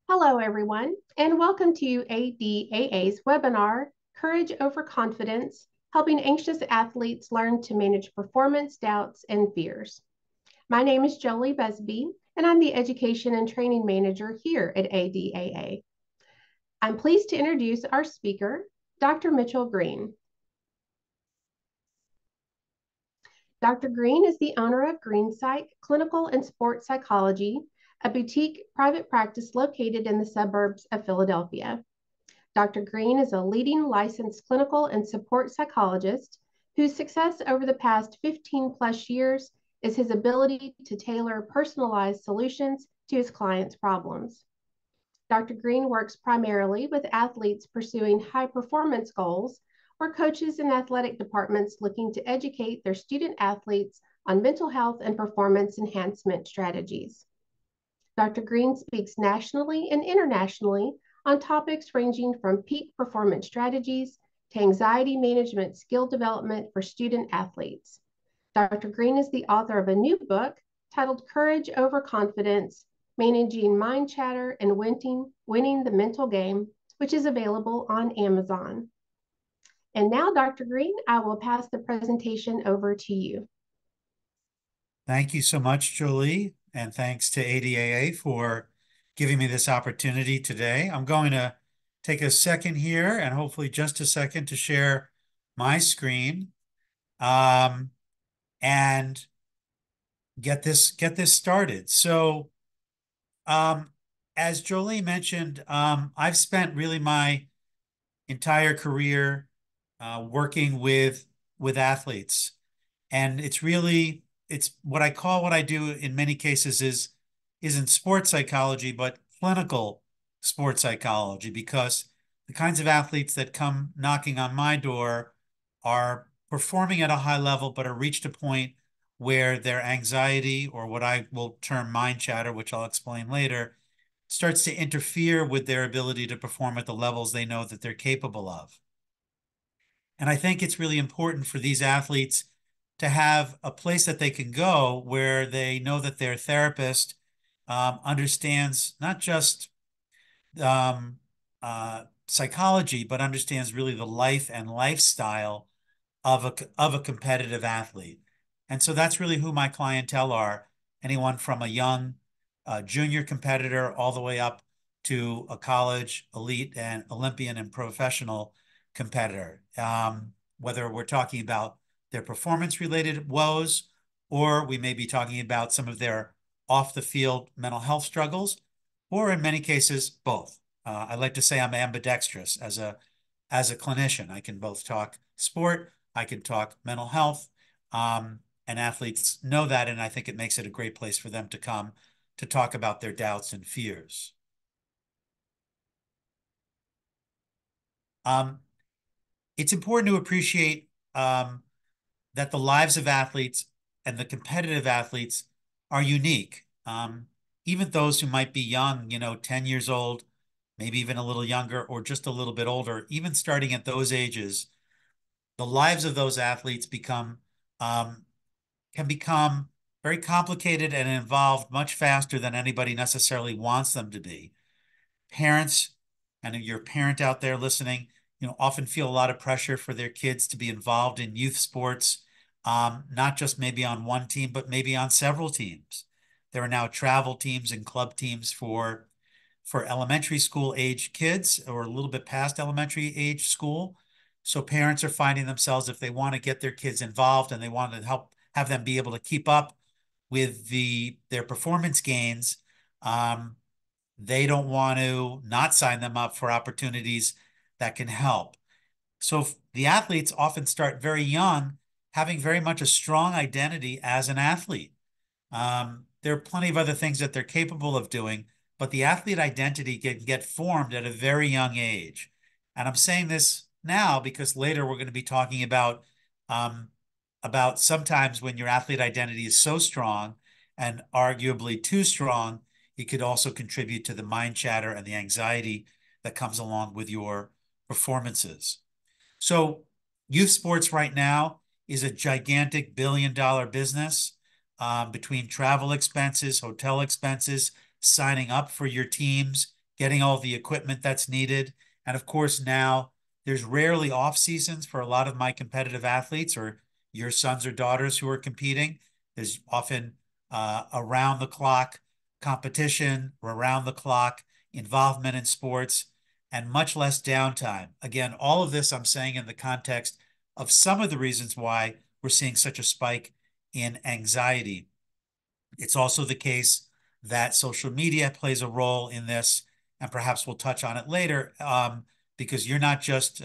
Hello, everyone, and welcome to ADAA's webinar, Courage Over Confidence, Helping Anxious Athletes Learn to Manage Performance Doubts and Fears. My name is Jolie Busby, and I'm the Education and Training Manager here at ADAA. I'm pleased to introduce our speaker, Dr. Mitchell Greene. Dr. Greene is the owner of Greene Psych Clinical and Sports Psychology, a boutique private practice located in the suburbs of Philadelphia. Dr. Greene is a leading licensed clinical and support psychologist whose success over the past 15 plus years is his ability to tailor personalized solutions to his clients' problems. Dr. Greene works primarily with athletes pursuing high performance goals or coaches in athletic departments looking to educate their student athletes on mental health and performance enhancement strategies. Dr. Greene speaks nationally and internationally on topics ranging from peak performance strategies to anxiety management skill development for student athletes. Dr. Greene is the author of a new book titled Courage Over Confidence, Managing Mind Chatter and Winning the Mental Game, which is available on Amazon. And now, Dr. Greene, I will pass the presentation over to you. Thank you so much, Jolie, and thanks to ADAA for giving me this opportunity today. I'm going to take a second here and hopefully just a second to share my screen and get this started. So as Jolie mentioned, I've spent really my entire career working with athletes, and it's what I call what I do in many cases isn't sports psychology, but clinical sports psychology, because the kinds of athletes that come knocking on my door are performing at a high level, but are reached a point where their anxiety, or what I will term mind chatter, which I'll explain later, starts to interfere with their ability to perform at the levels they know that they're capable of. And I think it's really important for these athletes to have a place that they can go where they know that their therapist understands not just psychology, but understands really the life and lifestyle of a competitive athlete. And so that's really who my clientele are. Anyone from a young junior competitor all the way up to a college elite and Olympian and professional competitor. Whether we're talking about their performance-related woes, or we may be talking about some of their off-the-field mental health struggles, or in many cases, both. I like to say I'm ambidextrous as a clinician. I can both talk sport, I can talk mental health, and athletes know that, and I think it makes it a great place for them to come to talk about their doubts and fears. It's important to appreciate that the lives of athletes and the competitive athletes are unique. Even those who might be young, 10 years old, maybe even a little younger or just a little bit older, even starting at those ages, the lives of those athletes can become very complicated and involved much faster than anybody necessarily wants them to be. Parents, and if you're a parent out there listening, often feel a lot of pressure for their kids to be involved in youth sports, not just maybe on one team, but maybe on several teams. There are now travel teams and club teams for elementary school age kids, or a little bit past elementary age school. So parents are finding themselves, if they want to get their kids involved and they want to help have them be able to keep up with their performance gains, they don't want to not sign them up for opportunities that can help. So the athletes often start very young, having very much a strong identity as an athlete. There are plenty of other things that they're capable of doing, but the athlete identity can get formed at a very young age. And I'm saying this now because later we're going to be talking about sometimes when your athlete identity is so strong and arguably too strong, it could also contribute to the mind chatter and the anxiety that comes along with your performances. So youth sports right now is a gigantic billion-dollar business, between travel expenses, hotel expenses, signing up for your teams, getting all the equipment that's needed. And of course, now there's rarely off seasons for a lot of my competitive athletes or your sons or daughters who are competing. There's often around the clock competition, around the clock involvement in sports, and much less downtime. Again, all of this I'm saying in the context of some of the reasons why we're seeing such a spike in anxiety. It's also the case that social media plays a role in this, and perhaps we'll touch on it later, because you're not just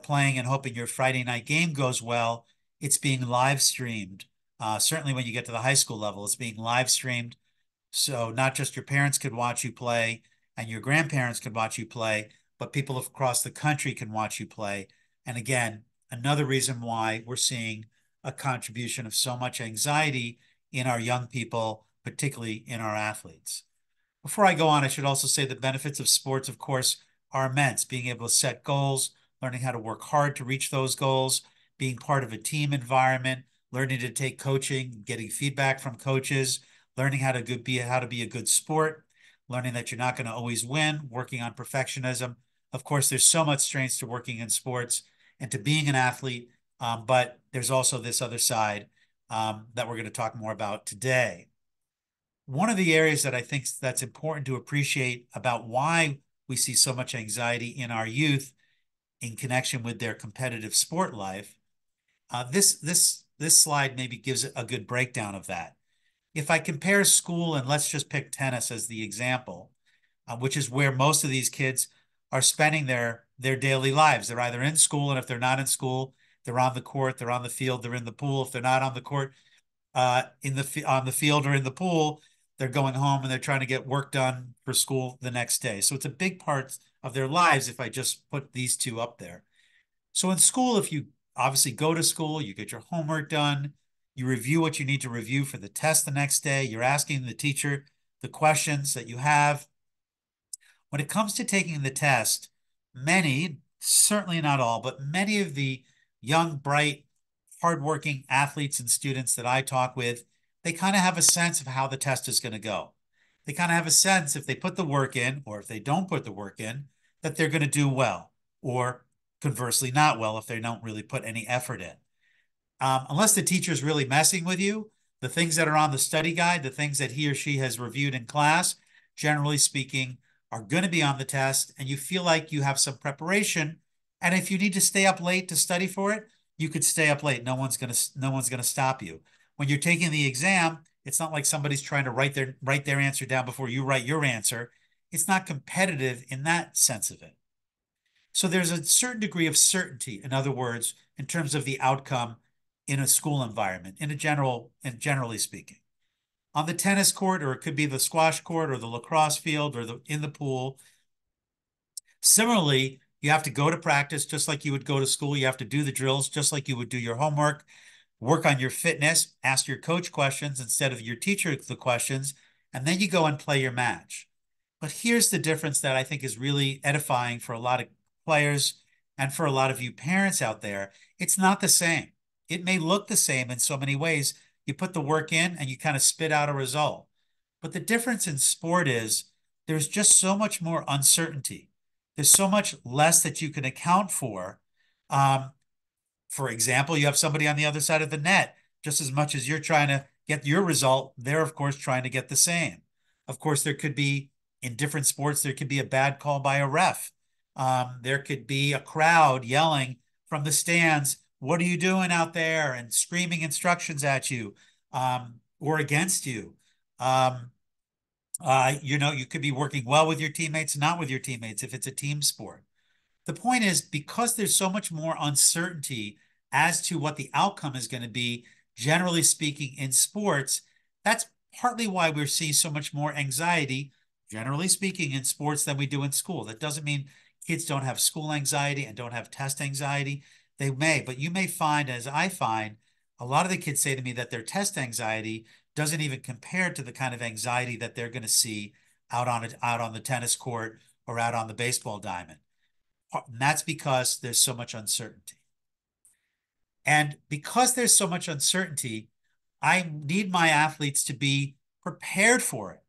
playing and hoping your Friday night game goes well. It's being live streamed. Certainly when you get to the high school level, it's being live streamed. So not just your parents could watch you play and your grandparents could watch you play, but people across the country can watch you play. And again, another reason why we're seeing a contribution of so much anxiety in our young people, particularly in our athletes. Before I go on, I should also say the benefits of sports, of course, are immense. Being able to set goals, learning how to work hard to reach those goals, being part of a team environment, learning to take coaching, getting feedback from coaches, learning how to be a good sport, learning that you're not going to always win, working on perfectionism. Of course, there's so much strengths to working in sports and to being an athlete, but there's also this other side that we're going to talk more about today. One of the areas that I think that's important to appreciate about why we see so much anxiety in our youth in connection with their competitive sport life, this slide maybe gives a good breakdown of that. If I compare school, and let's just pick tennis as the example, which is where most of these kids are spending their daily lives. They're either in school, and if they're not in school, they're on the court, they're on the field, they're in the pool. If they're not on the court, on the field or in the pool, they're going home and they're trying to get work done for school the next day. So it's a big part of their lives if I just put these two up there. So in school, if you obviously go to school, you get your homework done, you review what you need to review for the test the next day, you're asking the teacher the questions that you have. When it comes to taking the test, many, certainly not all, but many of the young, bright, hardworking athletes and students that I talk with, they kind of have a sense of how the test is going to go. They kind of have a sense if they put the work in or if they don't put the work in, that they're going to do well, or conversely, not well if they don't really put any effort in. Unless the teacher is really messing with you, the things that are on the study guide, the things that he or she has reviewed in class, generally speaking, are going to be on the test, and you feel like you have some preparation. And if you need to stay up late to study for it, you could stay up late. No one's going to stop you. When you're taking the exam, it's not like somebody's trying to write their answer down before you write your answer. It's not competitive in that sense of it. So there's a certain degree of certainty, in other words, in terms of the outcome in a school environment, and generally speaking. On the tennis court, or it could be the squash court or the lacrosse field or in the pool. Similarly, you have to go to practice just like you would go to school. You have to do the drills just like you would do your homework, work on your fitness, ask your coach questions instead of your teacher the questions, and then you go and play your match. But here's the difference that I think is really edifying for a lot of players and for a lot of you parents out there. It's not the same. It may look the same in so many ways. You put the work in and you kind of spit out a result. But the difference in sport is there's just so much more uncertainty. There's so much less that you can account for. For example, you have somebody on the other side of the net. Just as much as you're trying to get your result, they're, of course, trying to get the same. Of course, there could be, in different sports, there could be a bad call by a ref. There could be a crowd yelling from the stands, "What are you doing out there?" and screaming instructions at you or against you. You could be working well with your teammates, not with your teammates if it's a team sport. The point is, because there's so much more uncertainty as to what the outcome is going to be, generally speaking, in sports, that's partly why we're seeing so much more anxiety, generally speaking, in sports than we do in school. That doesn't mean kids don't have school anxiety and don't have test anxiety. They may, but you may find, as I find, a lot of the kids say to me that their test anxiety doesn't even compare to the kind of anxiety that they're going to see out on the tennis court or out on the baseball diamond. And that's because there's so much uncertainty. And because there's so much uncertainty, I need my athletes to be prepared for it.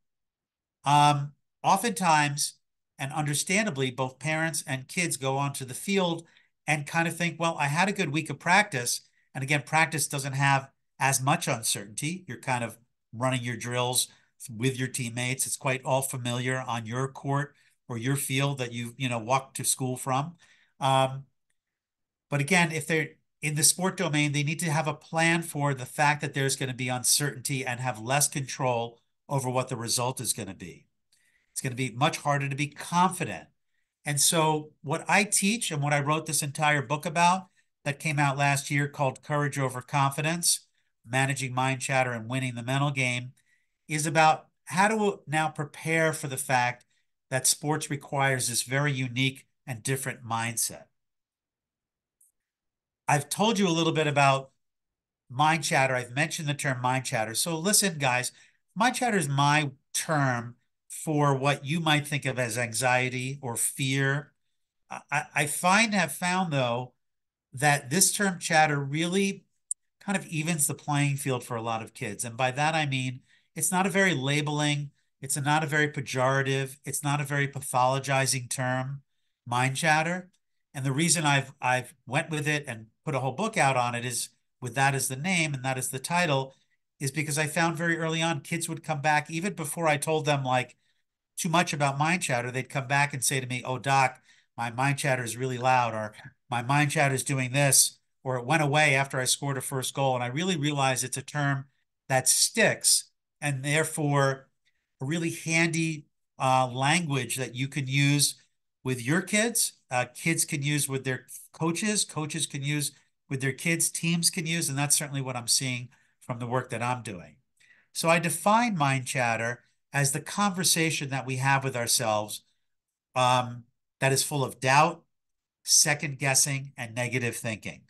oftentimes, and understandably, both parents and kids go onto the field and kind of think, well, I had a good week of practice. And again, practice doesn't have as much uncertainty. You're kind of running your drills with your teammates. It's quite all familiar on your court or your field that you walked to school from. But again, if they're in the sport domain, they need to have a plan for the fact that there's going to be uncertainty and have less control over what the result is going to be. It's going to be much harder to be confident. And so what I teach and what I wrote this entire book about that came out last year called Courage Over Confidence, Managing Mind Chatter and Winning the Mental Game, is about how to now prepare for the fact that sports requires this very unique and different mindset. I've told you a little bit about mind chatter. I've mentioned the term mind chatter. So listen, guys, mind chatter is my term for what you might think of as anxiety or fear. I have found, though, that this term chatter really kind of evens the playing field for a lot of kids. And by that, I mean, it's not a very labeling, it's not a very pejorative, it's not a very pathologizing term, mind chatter. And the reason I've went with it and put a whole book out on it is with that as the name and that as the title, is because I found very early on kids would come back even before I told them like too much about mind chatter. They'd come back and say to me, "Oh, doc, my mind chatter is really loud," or "My mind chatter is doing this," or "It went away after I scored a first goal." And I really realized it's a term that sticks and therefore a really handy language that you can use with your kids. Kids can use with their coaches. Coaches can use with their kids. Teams can use. And that's certainly what I'm seeing from the work that I'm doing. So I define mind chatter as the conversation that we have with ourselves that is full of doubt, second guessing, and negative thinking.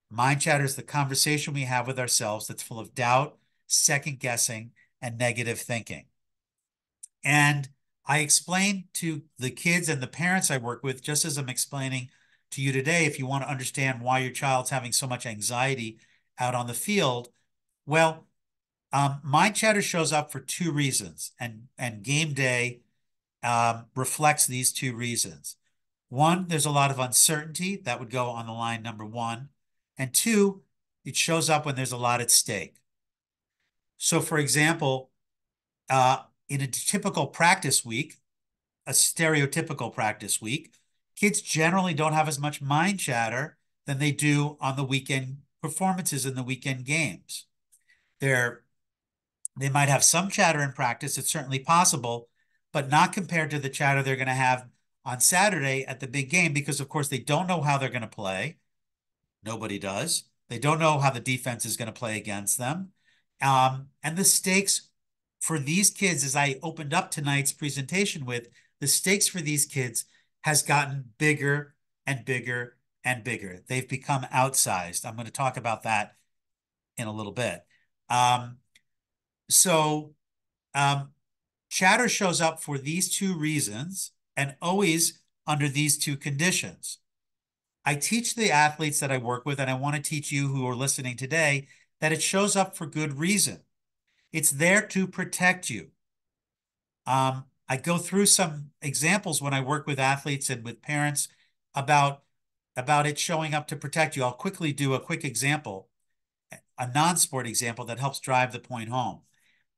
Mind chatter is the conversation we have with ourselves that's full of doubt, second guessing, and negative thinking. And I explain to the kids and the parents I work with, just as I'm explaining to you today, if you want to understand why your child's having so much anxiety out on the field, well, mind chatter shows up for two reasons, and game day reflects these two reasons. One, there's a lot of uncertainty. That would go on the line number one. And two, it shows up when there's a lot at stake. So, for example, in a typical practice week, a stereotypical practice week, kids generally don't have as much mind chatter than they do on the weekend performances in the weekend games. They might have some chatter in practice. It's certainly possible, but not compared to the chatter they're going to have on Saturday at the big game because, of course, they don't know how they're going to play. Nobody does. They don't know how the defense is going to play against them. And the stakes for these kids, as I opened up tonight's presentation with, the stakes for these kids has gotten bigger and bigger and bigger. They've become outsized. I'm going to talk about that in a little bit. So chatter shows up for these two reasons and always under these two conditions. I teach the athletes that I work with, and I want to teach you who are listening today, that it shows up for good reason. It's there to protect you. I go through some examples when I work with athletes and with parents about it showing up to protect you. I'll quickly do a quick example, a non-sport example that helps drive the point home.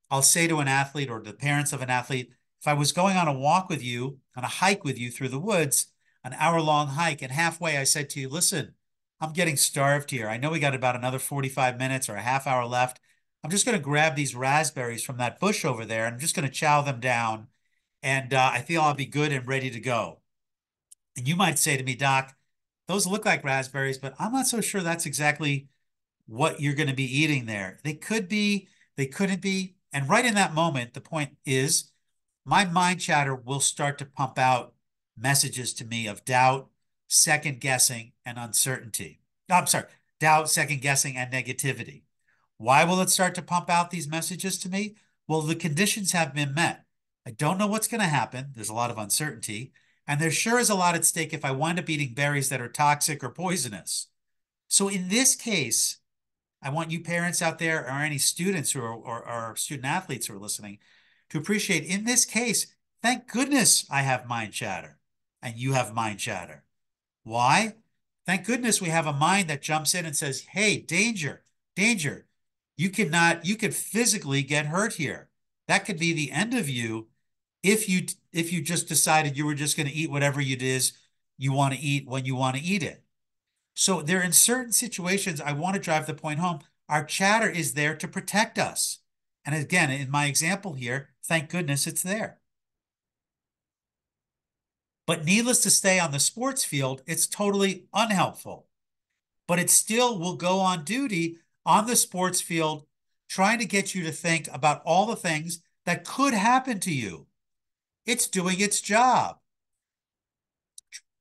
I'll say to an athlete or the parents of an athlete, if I was going on a walk with you, on a hike with you through the woods, an hour-long hike, and halfway I said to you, listen, I'm getting starved here. I know we got about another 45 minutes or a half hour left. I'm just going to grab these raspberries from that bush over there, and I'm just going to chow them down, and I feel I'll be good and ready to go. And you might say to me, Doc, those look like raspberries, but I'm not so sure that's exactly what you're going to be eating there. They could be, they couldn't be. And right in that moment, the point is my mind chatter will start to pump out messages to me of doubt, second guessing, and uncertainty. No, I'm sorry, doubt, second guessing, and negativity. Why will it start to pump out these messages to me? Well, the conditions have been met. I don't know what's going to happen. There's a lot of uncertainty. And there sure is a lot at stake if I wind up eating berries that are toxic or poisonous. So in this case, I want you parents out there or any students who are or student athletes who are listening to appreciate in this case, Thank goodness I have mind chatter and you have mind chatter. Why? Thank goodness we have a mind that jumps in and says, hey, danger, danger. You could physically get hurt here. That could be the end of you if you just decided you were just going to eat whatever it is you want to eat when you want to eat it. So there in certain situations, I want to drive the point home. Our chatter is there to protect us. And again, in my example here, thank goodness it's there. But needless to say, on the sports field, it's totally unhelpful. But it still will go on duty on the sports field, trying to get you to think about all the things that could happen to you. It's doing its job.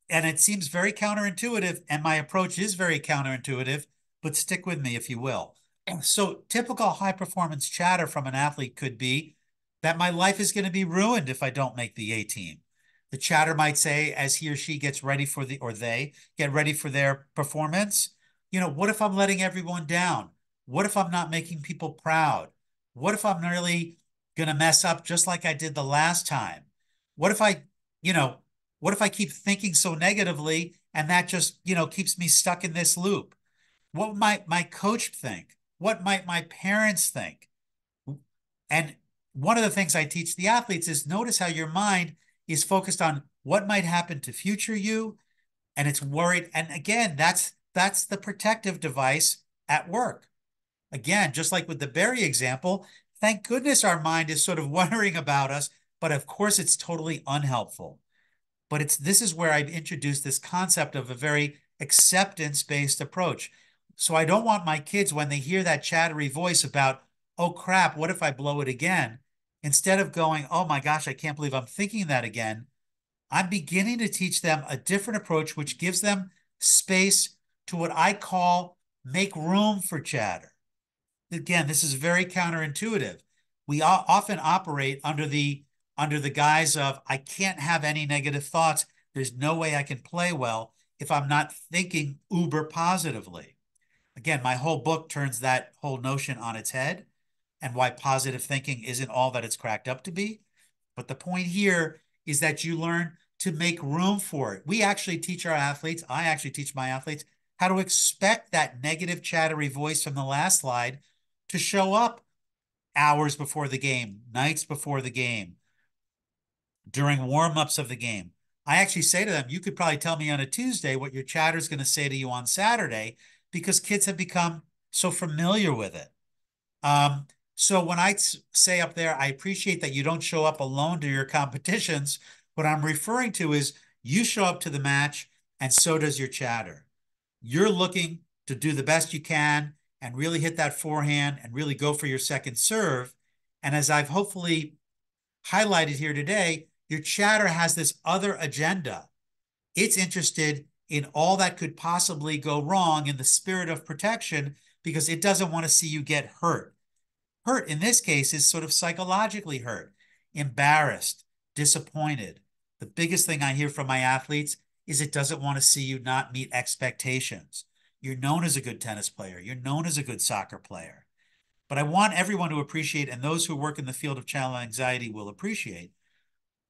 And it seems very counterintuitive, and my approach is very counterintuitive, but stick with me if you will. So typical high performance chatter from an athlete could be that my life is going to be ruined if I don't make the A team. The chatter might say, as he or she gets ready for or they get ready for their performance, what if I'm letting everyone down? What if I'm not making people proud? What if I'm really going to mess up just like I did the last time? What if you know, what if I keep thinking so negatively and that just, keeps me stuck in this loop? What might my coach think? What might my parents think? And one of the things I teach the athletes is notice how your mind is focused on what might happen to future you, and it's worried. And again, that's the protective device at work. Again, just like with the berry example, thank goodness our mind is sort of wondering about us, but of course it's totally unhelpful. But this is where I've introduced this concept of a very acceptance-based approach. So I don't want my kids, when they hear that chattery voice about, oh crap, what if I blow it again? Instead of going, oh my gosh, I can't believe I'm thinking that again, I'm beginning to teach them a different approach, which gives them space to what I call make room for chatter. Again, this is very counterintuitive. We often operate under the guise of, I can't have any negative thoughts. There's no way I can play well if I'm not thinking uber positively. Again, my whole book turns that whole notion on its head and why positive thinking isn't all that it's cracked up to be. But the point here is that you learn to make room for it. We actually teach our athletes, I actually teach my athletes, how to expect that negative chattery voice from the last slide to show up hours before the game, nights before the game, during warm-ups of the game. I actually say to them, you could probably tell me on a Tuesday what your chatter is going to say to you on Saturday, because kids have become so familiar with it. So when I say up there, I appreciate that you don't show up alone to your competitions. What I'm referring to is you show up to the match and so does your chatter. You're looking to do the best you can and really hit that forehand and really go for your second serve. And as I've hopefully highlighted here today, your chatter has this other agenda. It's interested in all that could possibly go wrong in the spirit of protection because it doesn't want to see you get hurt. Hurt in this case is sort of psychologically hurt, embarrassed, disappointed. The biggest thing I hear from my athletes is it doesn't want to see you not meet expectations. You're known as a good tennis player. You're known as a good soccer player. But I want everyone to appreciate, and those who work in the field of childhood anxiety will appreciate,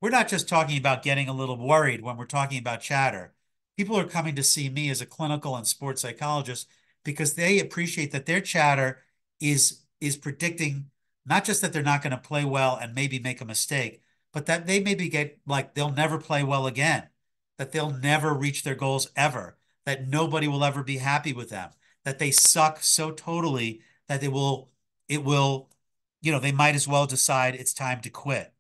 we're not just talking about getting a little worried when we're talking about chatter. People are coming to see me as a clinical and sports psychologist because they appreciate that their chatter is predicting not just that they're not going to play well and maybe make a mistake, but that they maybe get like they'll never play well again, that they'll never reach their goals ever, that nobody will ever be happy with them, that they suck so totally that they might as well decide it's time to quit.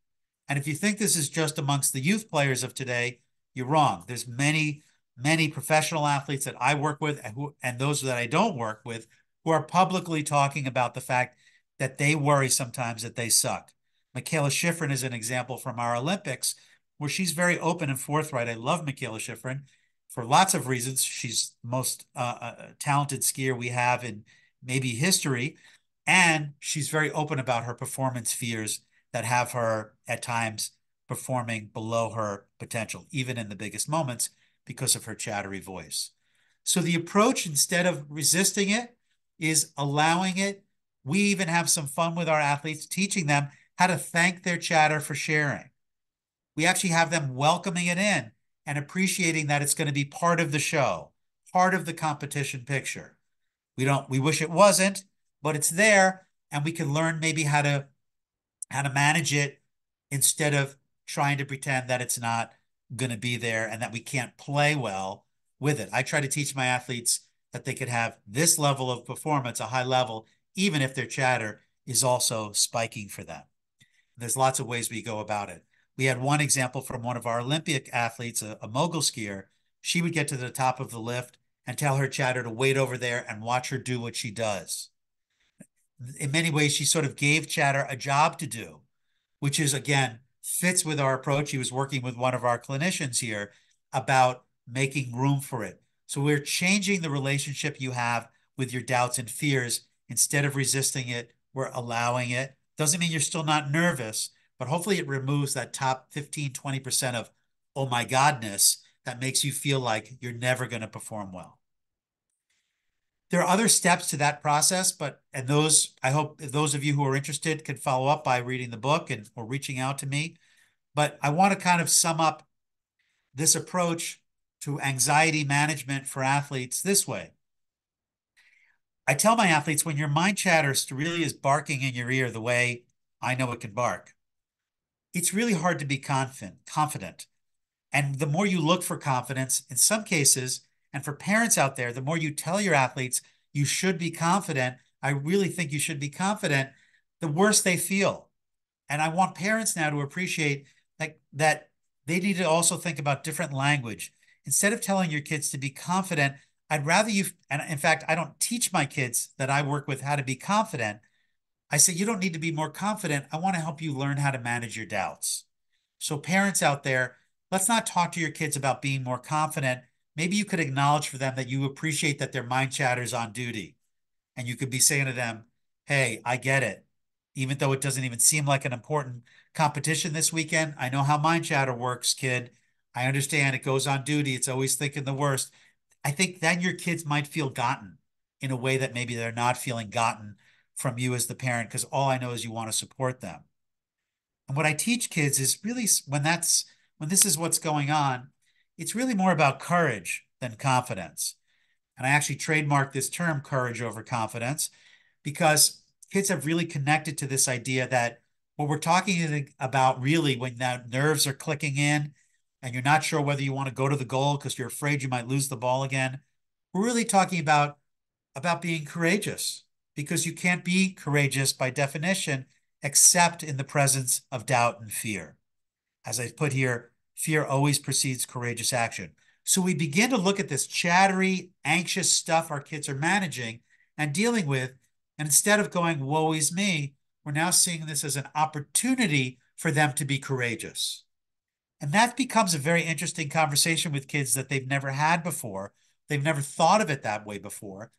And if you think this is just amongst the youth players of today, you're wrong. There's many, many professional athletes that I work with and those that I don't work with who are publicly talking about the fact that they worry sometimes that they suck. Michaela Schifrin is an example from our Olympics where she's very open and forthright. I love Michaela Schifrin for lots of reasons. She's the most talented skier we have in maybe history. And she's very open about her performance fears that have her at times performing below her potential, even in the biggest moments, because of her chattery voice. So the approach, instead of resisting it, is allowing it. We even have some fun with our athletes, teaching them how to thank their chatter for sharing. We actually have them welcoming it in and appreciating that it's going to be part of the show, part of the competition picture. We wish it wasn't, but it's there, and we can learn maybe how to manage it instead of trying to pretend that it's not going to be there and that we can't play well with it. I try to teach my athletes that they could have this level of performance, a high level, even if their chatter is also spiking for them. There's lots of ways we go about it. We had one example from one of our Olympic athletes, a mogul skier. She would get to the top of the lift and tell her chatter to wait over there and watch her do what she does. In many ways, she sort of gave chatter a job to do, which is, again, fits with our approach. He was working with one of our clinicians here about making room for it. So we're changing the relationship you have with your doubts and fears. Instead of resisting it, we're allowing it. Doesn't mean you're still not nervous, but hopefully it removes that top 15, 20% of, oh my godness, that makes you feel like you're never going to perform well. There are other steps to that process, and those, I hope those of you who are interested can follow up by reading the book or reaching out to me. But I want to kind of sum up this approach to anxiety management for athletes this way. I tell my athletes, when your mind chatter really is barking in your ear the way I know it can bark, it's really hard to be confident. And the more you look for confidence, in some cases, and for parents out there, the more you tell your athletes you should be confident, I really think you should be confident, the worse they feel. And I want parents now to appreciate that they need to also think about different language. Instead of telling your kids to be confident, I'd rather you, and in fact, I don't teach my kids that I work with how to be confident. I say, you don't need to be more confident. I want to help you learn how to manage your doubts. So parents out there, let's not talk to your kids about being more confident. Maybe you could acknowledge for them that you appreciate that their mind chatter is on duty. And you could be saying to them, hey, I get it. Even though it doesn't even seem like an important competition this weekend, I know how mind chatter works, kid. I understand it goes on duty. It's always thinking the worst. I think then your kids might feel gotten in a way that maybe they're not feeling gotten from you as the parent, because all I know is you want to support them. And what I teach kids is really when this is what's going on, it's really more about courage than confidence. And I actually trademarked this term, courage over confidence, because kids have really connected to this idea that what we're talking about really when that nerves are clicking in and you're not sure whether you want to go to the goal because you're afraid you might lose the ball again, we're really talking about being courageous, because you can't be courageous by definition except in the presence of doubt and fear. As I put here, fear always precedes courageous action. So we begin to look at this chattery, anxious stuff our kids are managing and dealing with. And instead of going, woe is me, we're now seeing this as an opportunity for them to be courageous. And that becomes a very interesting conversation with kids that they've never had before. They've never thought of it that way before.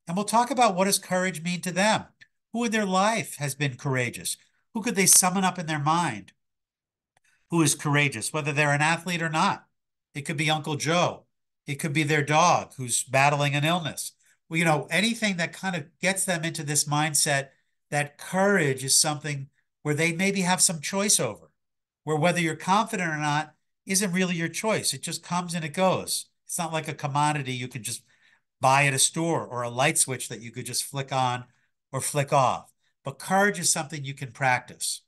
And we'll talk about, what does courage mean to them? Who in their life has been courageous? Who could they summon up in their mind who is courageous, whether they're an athlete or not? It could be Uncle Joe. It could be their dog who's battling an illness. Well, anything that kind of gets them into this mindset that courage is something where they maybe have some choice over, where whether you're confident or not isn't really your choice. It just comes and it goes. It's not like a commodity you can just buy at a store, or a light switch that you could just flick on or flick off. But courage is something you can practice.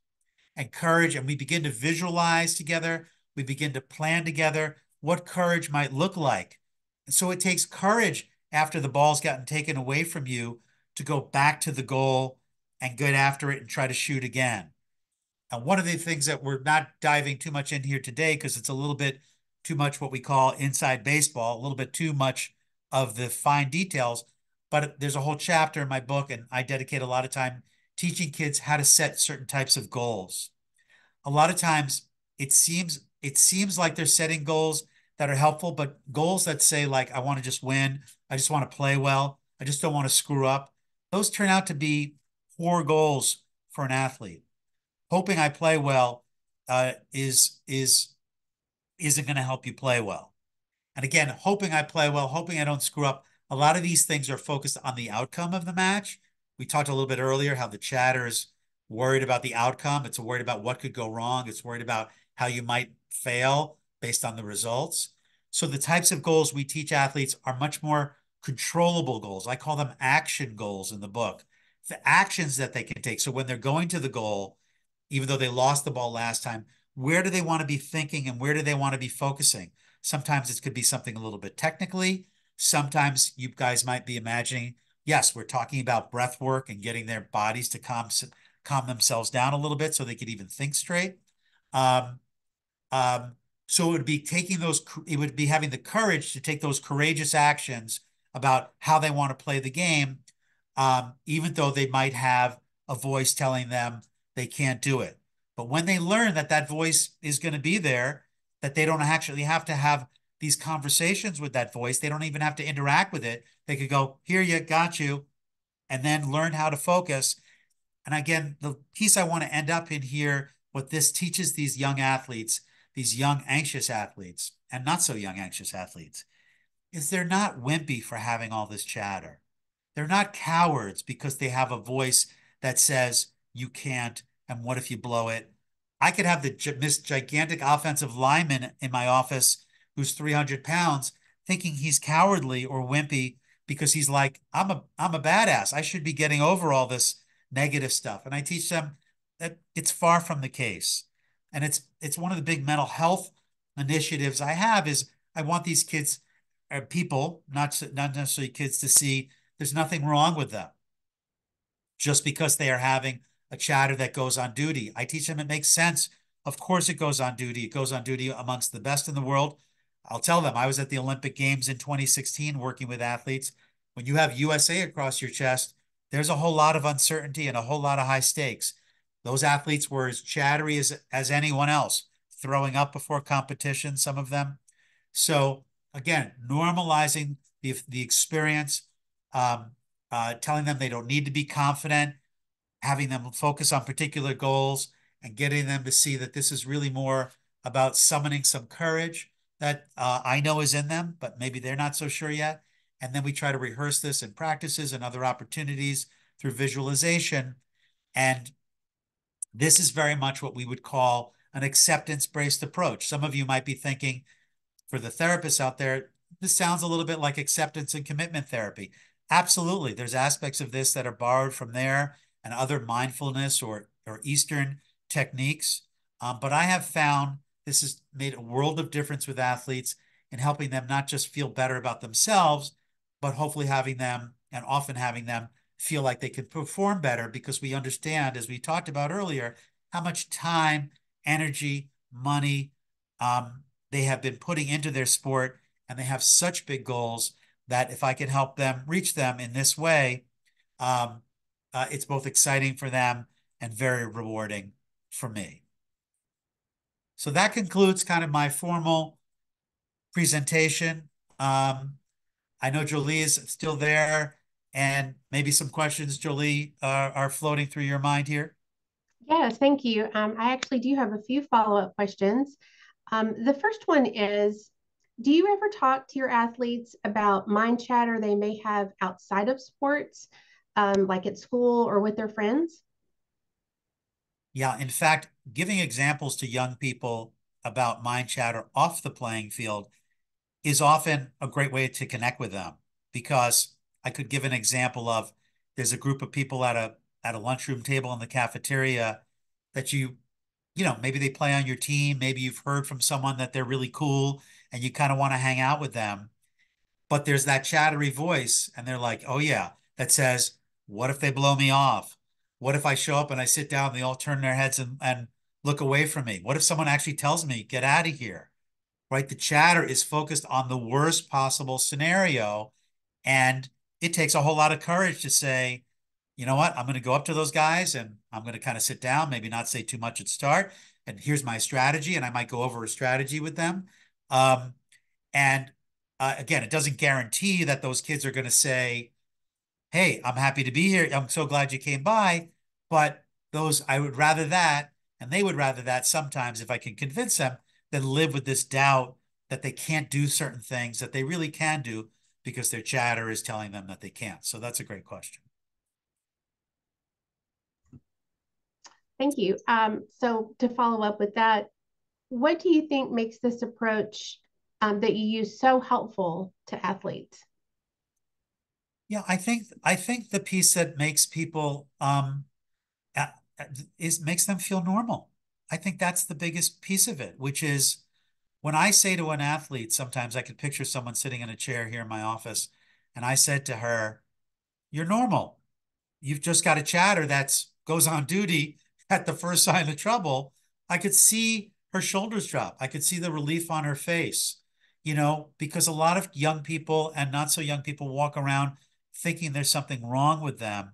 And courage, and we begin to visualize together, we begin to plan together what courage might look like. And so it takes courage after the ball's gotten taken away from you to go back to the goal and get after it and try to shoot again. And one of the things that we're not diving too much in here today, because it's a little bit too much what we call inside baseball, a little bit too much of the fine details, but there's a whole chapter in my book, and I dedicate a lot of time teaching kids how to set certain types of goals. A lot of times it seems like they're setting goals that are helpful, but goals that say, like, I want to just win, I just want to play well, I just don't want to screw up, those turn out to be poor goals for an athlete. Hoping I play well isn't going to help you play well. And again, hoping I play well, hoping I don't screw up. A lot of these things are focused on the outcome of the match. We talked a little bit earlier how the chatter is worried about the outcome. It's worried about what could go wrong. It's worried about how you might fail based on the results. So the types of goals we teach athletes are much more controllable goals. I call them action goals in the book. The actions that they can take. So when they're going to the goal, even though they lost the ball last time, where do they want to be thinking and where do they want to be focusing? Sometimes it could be something a little bit technically. Sometimes you guys might be imagining, yes, we're talking about breath work and getting their bodies to calm themselves down a little bit so they could even think straight. Um, um, so it would be it would be having the courage to take those courageous actions about how they want to play the game, even though they might have a voice telling them they can't do it. But when they learn that that voice is going to be there, that they don't actually have to have these conversations with that voice, they don't even have to interact with it. They could go, here, you got you, and then learn how to focus. And again, the piece I want to end up in here, what this teaches these young athletes, these young anxious athletes, and not so young anxious athletes, is they're not wimpy for having all this chatter. They're not cowards because they have a voice that says you can't, and what if you blow it? I could have this gigantic offensive lineman in my office who's 300 pounds thinking he's cowardly or wimpy because he's like, I'm a badass. I should be getting over all this negative stuff. And I teach them that it's far from the case. And it's one of the big mental health initiatives I have is I want these kids people, not necessarily kids, to see there's nothing wrong with them just because they are having a chatter that goes on duty. I teach them it makes sense. Of course, it goes on duty. It goes on duty amongst the best in the world. I'll tell them I was at the Olympic Games in 2016 working with athletes. When you have USA across your chest, there's a whole lot of uncertainty and a whole lot of high stakes. Those athletes were as chattery as anyone else, throwing up before competition, some of them. So again, normalizing the experience, telling them they don't need to be confident, having them focus on particular goals, and getting them to see that this is really more about summoning some courage that I know is in them, but maybe they're not so sure yet. And then we try to rehearse this in practices and other opportunities through visualization. And this is very much what we would call an acceptance-based approach. Some of you might be thinking, for the therapists out there, this sounds a little bit like acceptance and commitment therapy. Absolutely. There's aspects of this that are borrowed from there and other mindfulness or Eastern techniques. But I have found this has made a world of difference with athletes in helping them not just feel better about themselves, but hopefully having them and often having them feel like they can perform better because we understand, as we talked about earlier, how much time, energy, money, they have been putting into their sport, and they have such big goals that if I can help them reach them in this way, um, it's both exciting for them and very rewarding for me. So that concludes kind of my formal presentation. I know Jolie is still there, and maybe some questions, Jolie, are floating through your mind here. Yes, thank you. I actually do have a few follow-up questions. The first one is, do you ever talk to your athletes about mind chatter they may have outside of sports, like at school or with their friends? Yeah, in fact, giving examples to young people about mind chatter off the playing field is often a great way to connect with them because I could give an example of there's a group of people at a lunchroom table in the cafeteria that maybe they play on your team, maybe you've heard from someone that they're really cool and you kind of want to hang out with them, but there's that chattery voice and they're like, oh yeah, that says, what if they blow me off? What if I show up and I sit down and they all turn their heads and look away from me? What if someone actually tells me, get out of here? Right? The chatter is focused on the worst possible scenario. And it takes a whole lot of courage to say, you know what, I'm going to go up to those guys and I'm going to kind of sit down, maybe not say too much at start. And here's my strategy. And I might go over a strategy with them. And again, it doesn't guarantee that those kids are going to say, hey, I'm happy to be here. I'm so glad you came by. But I would rather that, and they would rather that sometimes if I can convince them than live with this doubt that they can't do certain things that they really can do because their chatter is telling them that they can't. So that's a great question. Thank you. So to follow up with that, What do you think makes this approach that you use so helpful to athletes? Yeah, I think the piece that makes people uh, is makes them feel normal. I think that's the biggest piece of it, which is when I say to an athlete, sometimes I could picture someone sitting in a chair here in my office, and I said to her, "You're normal. You've just got a chatter that goes on duty at the first sign of trouble." I could see her shoulders drop. I could see the relief on her face, because a lot of young people and not so young people walk around thinking there's something wrong with them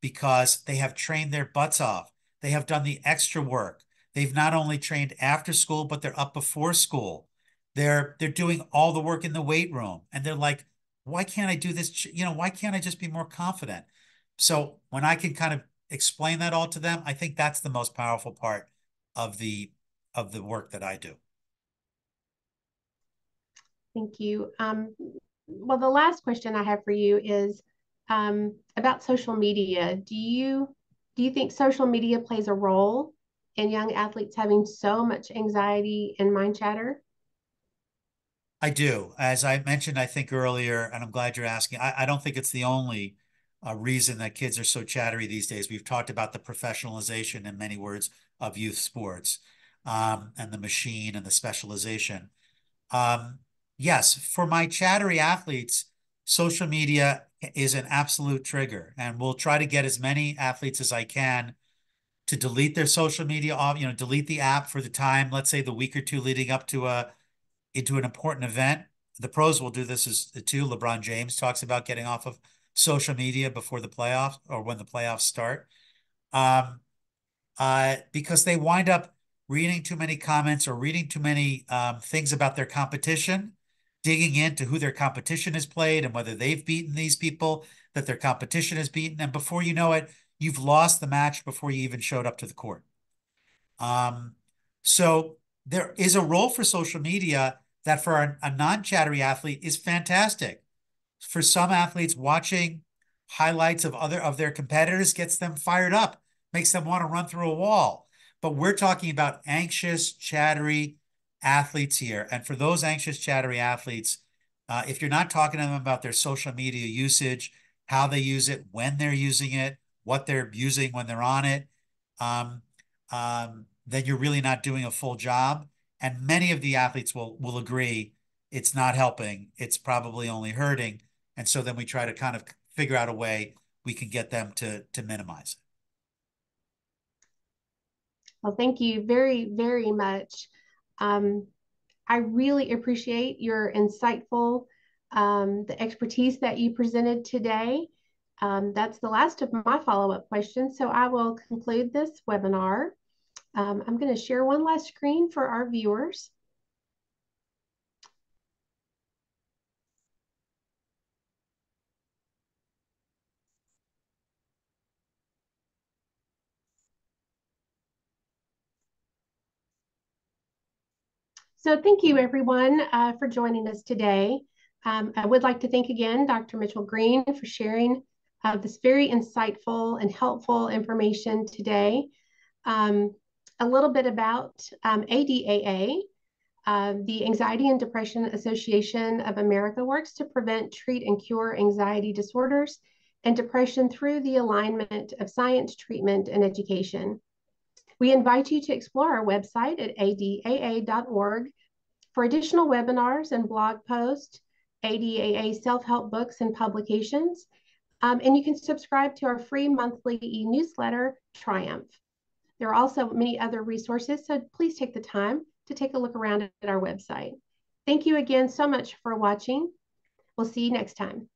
because they have trained their butts off. They have done the extra work. They've not only trained after school, but they're up before school. They're doing all the work in the weight room, and they're like, why can't I do this? Why can't I just be more confident? So when I can kind of explain that all to them, I think that's the most powerful part of the work that I do. Thank you. Well, the last question I have for you is about social media. Do you think social media plays a role in young athletes having so much anxiety and mind chatter? I do. As I mentioned, I think earlier, and I'm glad you're asking, I don't think it's the only reason that kids are so chattery these days. We've talked about the professionalization, in many words, of youth sports, and the machine and the specialization. Um, yes, for my chattery athletes, social media is an absolute trigger, and we'll try to get as many athletes as I can to delete their social media off, delete the app for the time, let's say the week or two leading up to into an important event. The pros will do this as too. LeBron James talks about getting off of social media before the playoffs or when the playoffs start. Um, because they wind up reading too many comments or reading too many things about their competition, digging into who their competition has played and whether they've beaten these people that their competition has beaten. And before you know it, you've lost the match before you even showed up to the court. Um, so there is a role for social media that for a non-chattery athlete is fantastic. For some athletes, watching highlights of other of their competitors gets them fired up, makes them want to run through a wall. But we're talking about anxious, chattery athletes here. And for those anxious, chattery athletes, if you're not talking to them about their social media usage, how they use it, when they're using it, what they're using when they're on it, um, then you're really not doing a full job. And many of the athletes will agree it's not helping. It's probably only hurting. And so then we try to kind of figure out a way we can get them to minimize it. Well, thank you very, very much. Um, I really appreciate your insightful, the expertise that you presented today. That's the last of my follow-up questions, so I will conclude this webinar. I'm going to share one last screen for our viewers. So thank you everyone for joining us today. I would like to thank again Dr. Mitchell Greene for sharing this very insightful and helpful information today. Um, a little bit about ADAA. The Anxiety and Depression Association of America works to prevent, treat, and cure anxiety disorders and depression through the alignment of science, treatment, and education. We invite you to explore our website at adaa.org for additional webinars and blog posts, ADAA self-help books and publications, and you can subscribe to our free monthly e-newsletter, Triumph. There are also many other resources, so please take the time to take a look around at our website. Thank you again so much for watching. We'll see you next time.